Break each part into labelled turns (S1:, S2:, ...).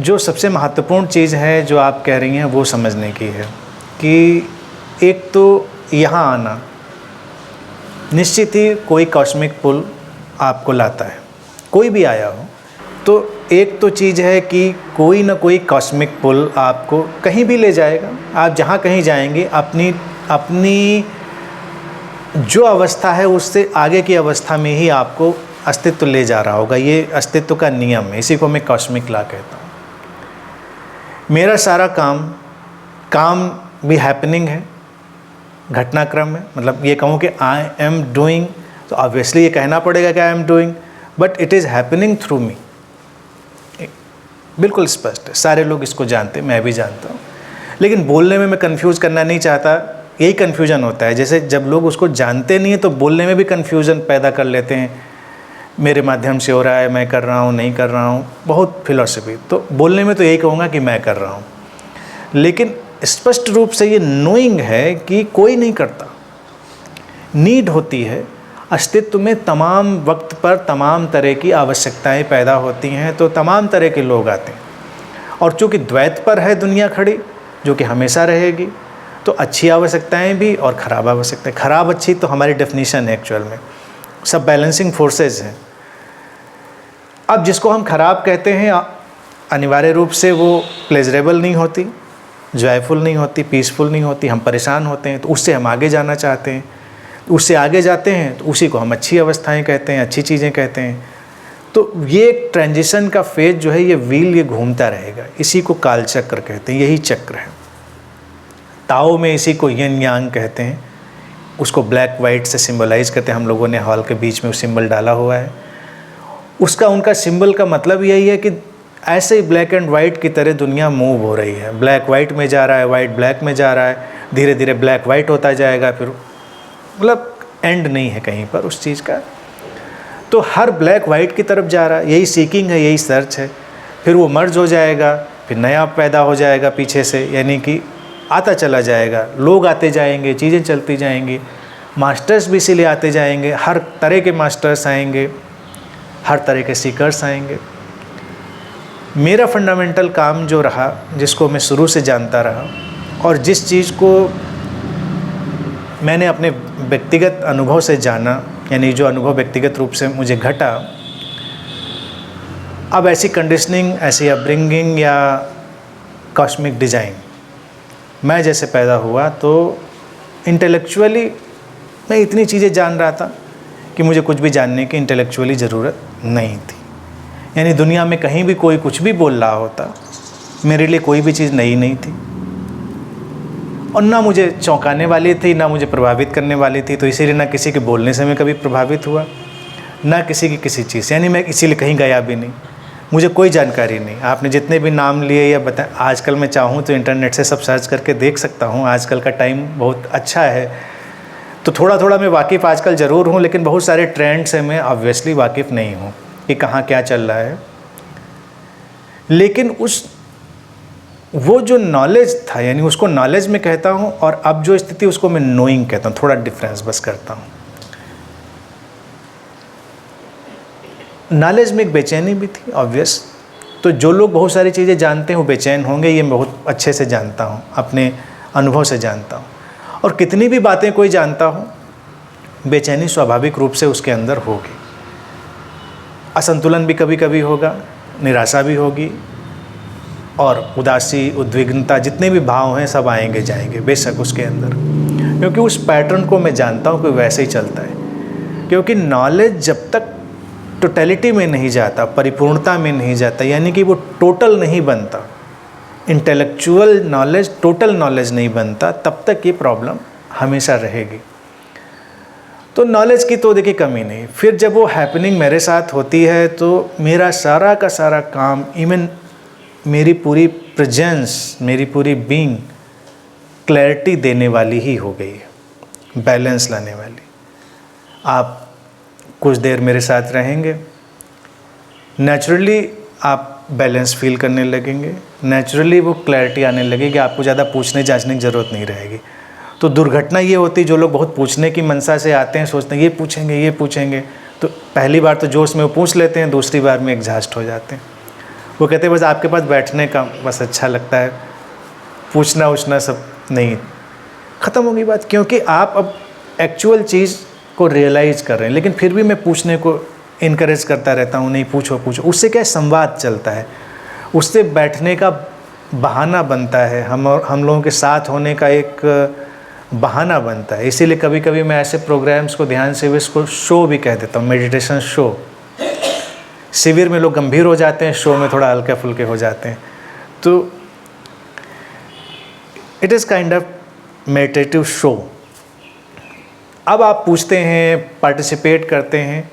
S1: जो सबसे महत्वपूर्ण चीज़ है जो आप कह रही हैं वो समझने की है कि एक तो यहाँ आना निश्चित ही कोई कॉस्मिक पुल आपको लाता है, कोई भी आया हो। तो एक तो चीज़ है कि कोई ना कोई कॉस्मिक पुल आपको कहीं भी ले जाएगा। आप जहाँ कहीं जाएंगे अपनी जो अवस्था है उससे आगे की अवस्था में ही आपको अस्तित्व ले जा रहा होगा। ये अस्तित्व का नियम है, इसी को मैं कॉस्मिक लॉ कहता हूँ। मेरा सारा काम भी हैपनिंग है, घटनाक्रम है। मतलब ये कहूँ कि आई एम डूइंग, तो ऑब्वियसली ये कहना पड़ेगा कि I am doing, but it is happening through me. बिल्कुल स्पष्ट है, सारे लोग इसको जानते हैं, मैं भी जानता हूँ। लेकिन बोलने में मैं कंफ्यूज करना नहीं चाहता। यही कन्फ्यूज़न होता है, जैसे जब लोग उसको जानते नहीं हैं तो बोलने में भी कन्फ्यूज़न पैदा कर लेते हैं। मेरे माध्यम से हो रहा है, मैं कर रहा हूँ, नहीं कर रहा हूँ, बहुत फिलॉसफी। तो बोलने में तो यही कहूँगा कि मैं कर रहा हूँ, लेकिन स्पष्ट रूप से ये नोइंग है कि कोई नहीं करता। नीड होती है, अस्तित्व में तमाम वक्त पर तमाम तरह की आवश्यकताएं पैदा होती हैं, तो तमाम तरह के लोग आते हैं। और चूँकि द्वैत पर है दुनिया खड़ी, जो कि हमेशा रहेगी, तो अच्छी आवश्यकताएं भी और ख़राब आवश्यकताएं। ख़राब अच्छी तो हमारी डेफिनेशन है, एक्चुअल में सब बैलेंसिंग फोर्सेस हैं। अब जिसको हम ख़राब कहते हैं अनिवार्य रूप से वो प्लेजरेबल नहीं होती, जॉयफुल नहीं होती, पीसफुल नहीं होती, हम परेशान होते हैं, तो उससे हम आगे जाना चाहते हैं। उससे आगे जाते हैं तो उसी को हम अच्छी अवस्थाएं कहते हैं, अच्छी चीज़ें कहते हैं। तो ये एक ट्रांजिशन का फेज जो है, ये व्हील ये घूमता रहेगा, इसी को काल चक्र कहते हैं, यही चक्र है। ताओ में इसी को यिन यांग कहते हैं, उसको ब्लैक वाइट से सिंबलाइज करते हैं। हम लोगों ने हॉल के बीच में वो सिंबल डाला हुआ है। उसका उनका सिंबल का मतलब यही है कि ऐसे ही ब्लैक एंड वाइट की तरह दुनिया मूव हो रही है। ब्लैक वाइट में जा रहा है, वाइट ब्लैक में जा रहा है, धीरे धीरे ब्लैक वाइट होता जाएगा, फिर मतलब एंड नहीं है कहीं पर उस चीज़ का। तो हर ब्लैक वाइट की तरफ जा रहा है, यही सीकिंग है, यही सर्च है। फिर वो मर्ज हो जाएगा, फिर नया पैदा हो जाएगा पीछे से, यानी कि आता चला जाएगा। लोग आते जाएंगे, चीज़ें चलती जाएंगी, मास्टर्स भी इसीलिए आते जाएंगे, हर तरह के मास्टर्स आएंगे, हर तरह के सीकर्स आएंगे। मेरा फंडामेंटल काम जो रहा, जिसको मैं शुरू से जानता रहा और जिस चीज़ को मैंने अपने व्यक्तिगत अनुभव से जाना, यानी जो अनुभव व्यक्तिगत रूप से मुझे घटा, अब ऐसी कंडीशनिंग, ऐसी अपब्रिंगिंग या कॉस्मिक डिज़ाइन मैं जैसे पैदा हुआ, तो इंटेलेक्चुअली मैं इतनी चीज़ें जान रहा था कि मुझे कुछ भी जानने की इंटेलेक्चुअली ज़रूरत नहीं थी। यानी दुनिया में कहीं भी कोई कुछ भी बोल रहा होता, मेरे लिए कोई भी चीज़ नई नहीं थी और ना मुझे चौंकाने वाली थी, ना मुझे प्रभावित करने वाली थी। तो इसीलिए ना किसी के बोलने से मैं कभी प्रभावित हुआ, ना किसी की किसी चीज़, यानी मैं इसीलिए कहीं गया भी नहीं, मुझे कोई जानकारी नहीं। आपने जितने भी नाम लिए या बताएं, आजकल मैं चाहूँ तो इंटरनेट से सब सर्च करके देख सकता हूँ। आजकल का टाइम बहुत अच्छा है, तो थोड़ा थोड़ा मैं वाकिफ़ आजकल ज़रूर हूँ, लेकिन बहुत सारे ट्रेंड से मैं ऑब्वियसली वाकिफ़ नहीं हूँ कि कहाँ क्या चल रहा है। लेकिन वो जो नॉलेज था, यानी उसको नॉलेज में कहता हूँ, और अब जो स्थिति उसको मैं नोइंग कहता हूँ। थोड़ा डिफरेंस बस करता हूँ। नॉलेज में एक बेचैनी भी थी ऑब्वियस। तो जो लोग बहुत सारी चीज़ें जानते हैं वो बेचैन होंगे, ये मैं बहुत अच्छे से जानता हूँ, अपने अनुभव से जानता हूँ। और कितनी भी बातें कोई जानता हो, बेचैनी स्वाभाविक रूप से उसके अंदर होगी। असंतुलन भी कभी कभी होगा, निराशा भी होगी, और उदासी, उद्विग्नता, जितने भी भाव हैं सब आएंगे जाएंगे बेशक उसके अंदर, क्योंकि उस पैटर्न को मैं जानता हूँ कि वैसे ही चलता है। क्योंकि नॉलेज जब तक टोटलिटी में नहीं जाता, परिपूर्णता में नहीं जाता, यानी कि वो टोटल नहीं बनता, इंटेलेक्चुअल नॉलेज टोटल नॉलेज नहीं बनता, तब तक ये प्रॉब्लम हमेशा रहेगी। तो नॉलेज की तो देखिए कमी नहीं। फिर जब वो हैपनिंग मेरे साथ होती है तो मेरा सारा का सारा काम, इवन मेरी पूरी प्रेजेंस, मेरी पूरी बीइंग क्लैरिटी देने वाली ही हो गई है, बैलेंस लाने वाली। आप कुछ देर मेरे साथ रहेंगे, नेचुरली आप बैलेंस फील करने लगेंगे, नेचुरली वो क्लैरिटी आने लगेगी, आपको ज़्यादा पूछने जांचने की ज़रूरत नहीं रहेगी। तो दुर्घटना ये होती है, जो लोग बहुत पूछने की मनसा से आते हैं, सोचते हैं ये पूछेंगे ये पूछेंगे, तो पहली बार तो जोश में वो पूछ लेते हैं, दूसरी बार में एग्जॉस्ट हो जाते हैं। वो कहते हैं बस आपके पास बैठने का बस अच्छा लगता है, पूछना उछना सब नहीं। ख़त्म हो गई बात, क्योंकि आप अब एक्चुअल चीज़ को रियलाइज़ कर रहे हैं। लेकिन फिर भी मैं पूछने को इनकरेज करता रहता हूँ, नहीं पूछो पूछो। उससे क्या संवाद चलता है, उससे बैठने का बहाना बनता है, हम लोगों के साथ होने का एक बहाना बनता है। इसीलिए कभी कभी मैं ऐसे प्रोग्राम्स को, ध्यान शिविर को शो भी कह देता हूँ, मेडिटेशन शो। शिविर में लोग गंभीर हो जाते हैं, शो में थोड़ा हल्के फुल्के हो जाते हैं। तो it is kind of meditative show. अब आप पूछते हैं, पार्टिसिपेट करते हैं,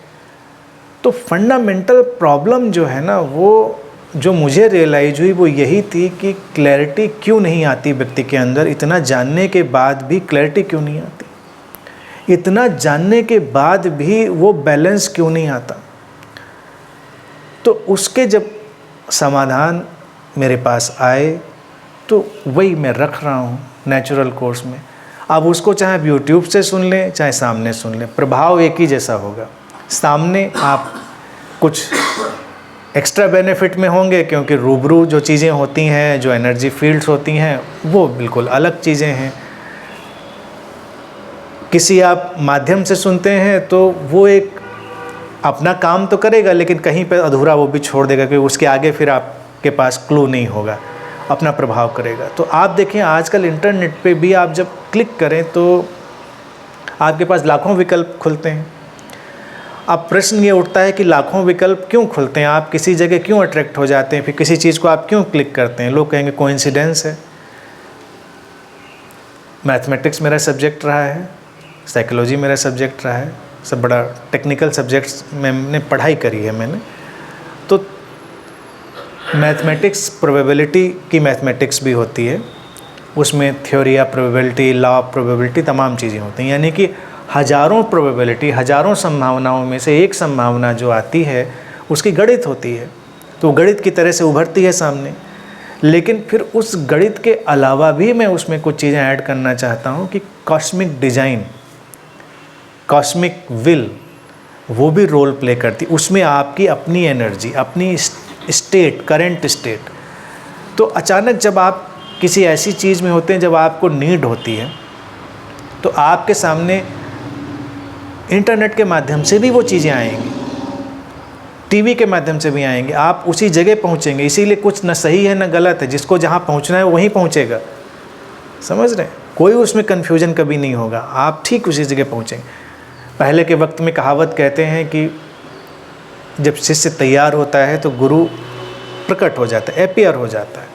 S1: तो फंडामेंटल प्रॉब्लम जो है ना, वो जो मुझे रियलाइज हुई वो यही थी कि क्लैरिटी क्यों नहीं आती व्यक्ति के अंदर। इतना जानने के बाद भी क्लैरिटी क्यों नहीं आती, इतना जानने के बाद भी वो बैलेंस क्यों नहीं आता। तो उसके जब समाधान मेरे पास आए तो वही मैं रख रहा हूँ नेचुरल कोर्स में। अब उसको चाहे यूट्यूब से सुन लें, चाहे सामने सुन लें, प्रभाव एक ही जैसा होगा। सामने आप कुछ एक्स्ट्रा बेनिफिट में होंगे, क्योंकि रूबरू जो चीज़ें होती हैं, जो एनर्जी फील्ड्स होती हैं, वो बिल्कुल अलग चीज़ें हैं। किसी आप माध्यम से सुनते हैं तो वो एक अपना काम तो करेगा, लेकिन कहीं पे अधूरा वो भी छोड़ देगा, क्योंकि उसके आगे फिर आपके पास क्लू नहीं होगा, अपना प्रभाव करेगा। तो आप देखें आजकल इंटरनेट पे भी आप जब क्लिक करें तो आपके पास लाखों विकल्प खुलते हैं। अब प्रश्न ये उठता है कि लाखों विकल्प क्यों खुलते हैं, आप किसी जगह क्यों अट्रैक्ट हो जाते हैं, फिर किसी चीज़ को आप क्यों क्लिक करते हैं। लोग कहेंगे कोइंसिडेंस है। मैथमेटिक्स मेरा सब्जेक्ट रहा है, साइकोलॉजी मेरा सब्जेक्ट रहा है, सब बड़ा टेक्निकल सब्जेक्ट्स में मैंने पढ़ाई करी है मैंने। तो मैथमेटिक्स, प्रोबेबिलिटी की मैथमेटिक्स भी होती है, उसमें theory of probability, law of probability, तमाम चीज़ें होती हैं। यानी कि हज़ारों प्रोबेबिलिटी, हज़ारों संभावनाओं में से एक संभावना जो आती है उसकी गणित होती है, तो गणित की तरह से उभरती है सामने। लेकिन फिर उस गणित के अलावा भी मैं उसमें कुछ चीज़ें ऐड करना चाहता हूँ कि कॉस्मिक डिज़ाइन, कॉस्मिक विल, वो भी रोल प्ले करती। उसमें आपकी अपनी एनर्जी, अपनी स्टेट, करंट स्टेट। तो अचानक जब आप किसी ऐसी चीज़ में होते हैं जब आपको नीड होती है, तो आपके सामने इंटरनेट के माध्यम से भी वो चीज़ें आएंगी, टीवी के माध्यम से भी आएंगे, आप उसी जगह पहुंचेंगे। इसीलिए कुछ न सही है न गलत है, जिसको जहां पहुंचना है वहीं पहुंचेगा। समझ रहे हैं? कोई उसमें कन्फ्यूजन कभी नहीं होगा, आप ठीक उसी जगह पहुंचेंगे। पहले के वक्त में कहावत कहते हैं कि जब शिष्य तैयार होता है तो गुरु प्रकट हो जाता है, अपीयर हो जाता है।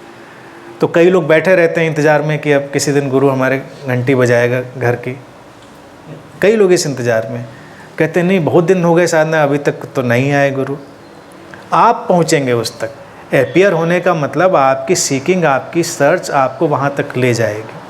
S1: तो कई लोग बैठे रहते हैं इंतज़ार में कि अब किसी दिन गुरु हमारे घंटी बजाएगा घर की। कई लोग इस इंतज़ार में कहते हैं नहीं बहुत दिन हो गए साधना, अभी तक तो नहीं आए गुरु। आप पहुंचेंगे उस तक। अपीयर होने का मतलब आपकी सीकिंग, आपकी सर्च आपको वहां तक ले जाएगी।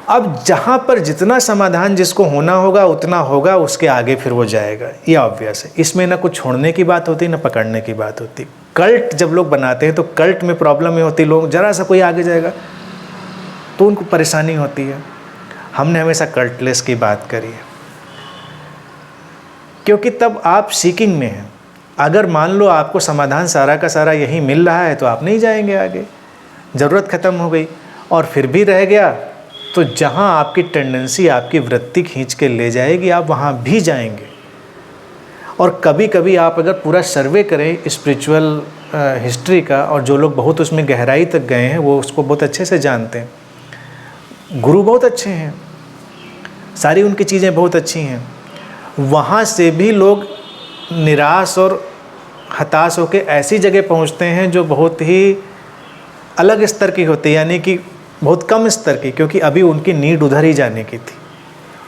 S1: अब जहां पर जितना समाधान जिसको होना होगा उतना होगा, उसके आगे फिर वो जाएगा, ये ऑब्वियस है। इसमें ना कुछ छोड़ने की बात होती, ना पकड़ने की बात होती। कल्ट जब लोग बनाते हैं तो कल्ट में प्रॉब्लम ये होती, लोग जरा सा कोई आगे जाएगा तो उनको परेशानी होती है। हमने हमेशा कल्टलेस की बात करी है, क्योंकि तब आप सीकिंग में हैं। अगर मान लो आपको समाधान सारा का सारा यही मिल रहा है तो आप नहीं जाएंगे आगे, ज़रूरत ख़त्म हो गई। और फिर भी रह गया तो जहाँ आपकी टेंडेंसी, आपकी वृत्ति खींच के ले जाएगी, आप वहाँ भी जाएंगे। और कभी कभी आप अगर पूरा सर्वे करें स्पिरिचुअल हिस्ट्री का, और जो लोग बहुत उसमें गहराई तक गए हैं वो उसको बहुत अच्छे से जानते हैं। गुरु बहुत अच्छे हैं, सारी उनकी चीज़ें बहुत अच्छी हैं, वहाँ से भी लोग निराश और हताश होकर ऐसी जगह पहुँचते हैं जो बहुत ही अलग स्तर की होती है, यानी कि बहुत कम स्तर की, क्योंकि अभी उनकी नीड उधर ही जाने की थी,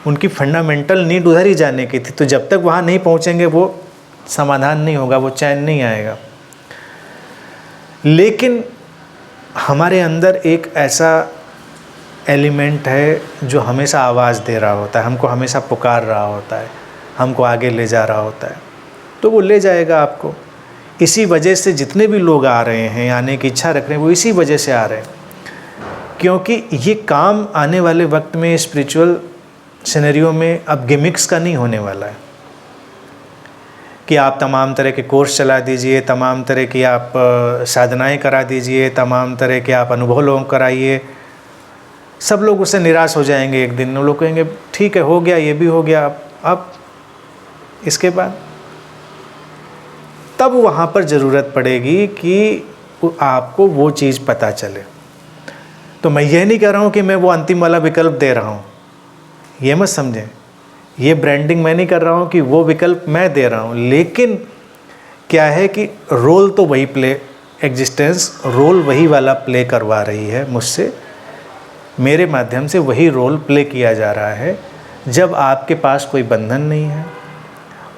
S1: उनकी फंडामेंटल नीड उधर ही जाने की थी। तो जब तक वहाँ नहीं पहुँचेंगे वो समाधान नहीं होगा, वो चैन नहीं आएगा। लेकिन हमारे अंदर एक ऐसा एलिमेंट है जो हमेशा आवाज़ दे रहा होता है, हमको हमेशा पुकार रहा होता है, हमको आगे ले जा रहा होता है, तो वो ले जाएगा आपको। इसी वजह से जितने भी लोग आ रहे हैं, आने की इच्छा रख रहे हैं, वो इसी वजह से आ रहे हैं, क्योंकि ये काम आने वाले वक्त में स्पिरिचुअल सिनेरियो में अब गिमिक्स का नहीं होने वाला है कि आप तमाम तरह के कोर्स चला दीजिए, तमाम तरह की आप साधनाएं करा दीजिए, तमाम तरह के आप अनुभव लोगों को कराइए, सब लोग उससे निराश हो जाएंगे। एक दिन वो लोग कहेंगे ठीक है, हो गया, ये भी हो गया, अब इसके बाद तब वहाँ पर ज़रूरत पड़ेगी कि आपको वो चीज़ पता चले। तो मैं ये नहीं कह रहा हूँ कि मैं वो अंतिम वाला विकल्प दे रहा हूँ, ये मत समझें। ये ब्रांडिंग मैं नहीं कर रहा हूँ कि वो विकल्प मैं दे रहा हूँ, लेकिन क्या है कि रोल तो वही प्ले, एग्जिस्टेंस रोल वही वाला प्ले करवा रही है मुझसे, मेरे माध्यम से वही रोल प्ले किया जा रहा है। जब आपके पास कोई बंधन नहीं है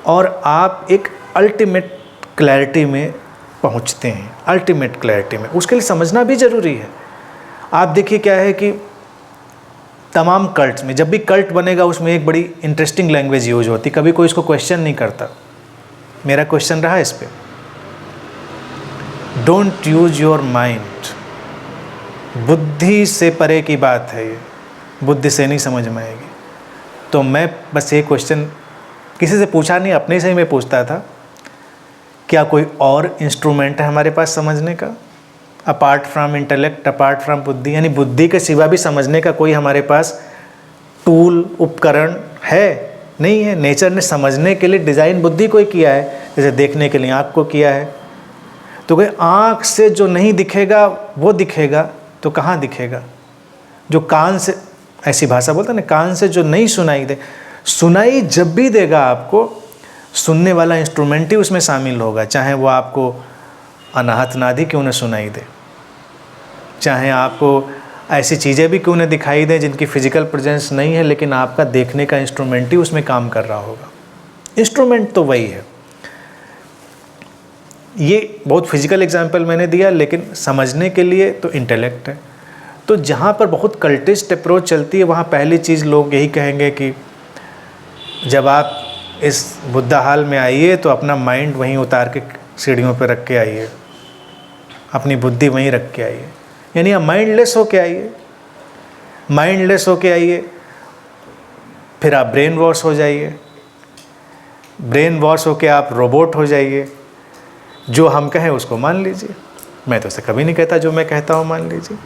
S1: और आप एक अल्टीमेट क्लैरिटी में पहुंचते हैं, अल्टीमेट क्लैरिटी में, उसके लिए समझना भी ज़रूरी है। आप देखिए क्या है कि तमाम कल्ट्स में, जब भी कल्ट बनेगा उसमें एक बड़ी इंटरेस्टिंग लैंग्वेज यूज होती, कभी कोई इसको क्वेश्चन नहीं करता। मेरा क्वेश्चन रहा इस पे, डोंट यूज योर माइंड। बुद्धि से परे की बात है ये, बुद्धि से नहीं समझ में आएगी। तो मैं बस ये क्वेश्चन किसी से पूछा नहीं, अपने से ही मैं पूछता था, क्या कोई और इंस्ट्रूमेंट है हमारे पास समझने का, apart from intellect, apart from बुद्धि, यानी बुद्धि के सिवा भी समझने का कोई हमारे पास टूल, उपकरण है? नहीं है। नेचर ने समझने के लिए डिज़ाइन बुद्धि को ही किया है, जैसे देखने के लिए आँख को किया है। तो कोई आँख से जो नहीं दिखेगा वो दिखेगा, तो कहाँ दिखेगा? जो कान से, ऐसी भाषा बोलते हैं ना, कान से जो नहीं सुनाई दे, सुनाई जब भी देगा आपको, सुनने वाला इंस्ट्रूमेंट ही उसमें शामिल होगा, चाहे वो आपको अनाहत नादी क्यों न सुनाई दे, चाहे आपको ऐसी चीज़ें भी क्यों न दिखाई दें जिनकी फिजिकल प्रेजेंस नहीं है, लेकिन आपका देखने का इंस्ट्रूमेंट ही उसमें काम कर रहा होगा। इंस्ट्रूमेंट तो वही है। ये बहुत फिजिकल एग्जांपल मैंने दिया, लेकिन समझने के लिए तो इंटेलेक्ट है। तो जहाँ पर बहुत कल्टिस्ट अप्रोच चलती है, वहाँ पहली चीज़ लोग यही कहेंगे कि जब आप इस बुद्धा हाल में आइए तो अपना माइंड वहीं उतार के सीढ़ियों पर रख के आइए, अपनी बुद्धि वहीं रख के आइए, यानी आप माइंडलेस होके आइए, माइंडलेस होके आइए, फिर आप ब्रेन वॉश हो जाइए, ब्रेन वॉश होके आप रोबोट हो जाइए, जो हम कहें उसको मान लीजिए। मैं तो उसे कभी नहीं कहता जो मैं कहता हूँ मान लीजिए।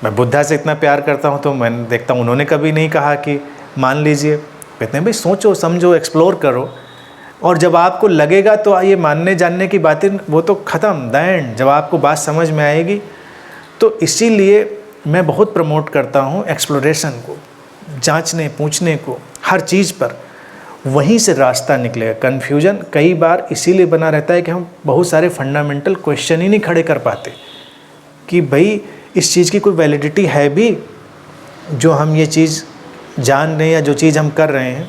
S1: मैं बुद्धा से इतना प्यार करता हूँ तो मैं देखता हूँ उन्होंने कभी नहीं कहा कि मान लीजिए। कहते हैं भाई सोचो, समझो, एक्सप्लोर करो, और जब आपको लगेगा तो ये मानने जानने की बातें वो तो ख़त्म, दैन, जब आपको बात समझ में आएगी। तो इसीलिए मैं बहुत प्रमोट करता हूँ एक्सप्लोरेशन को, जांचने पूछने को, हर चीज़ पर, वहीं से रास्ता निकलेगा। कन्फ्यूजन कई बार इसीलिए बना रहता है कि हम बहुत सारे फंडामेंटल क्वेश्चन ही नहीं खड़े कर पाते कि भाई इस चीज़ की कोई वैलिडिटी है भी, जो हम ये चीज़ जान रहे हैं या जो चीज़ हम कर रहे हैं।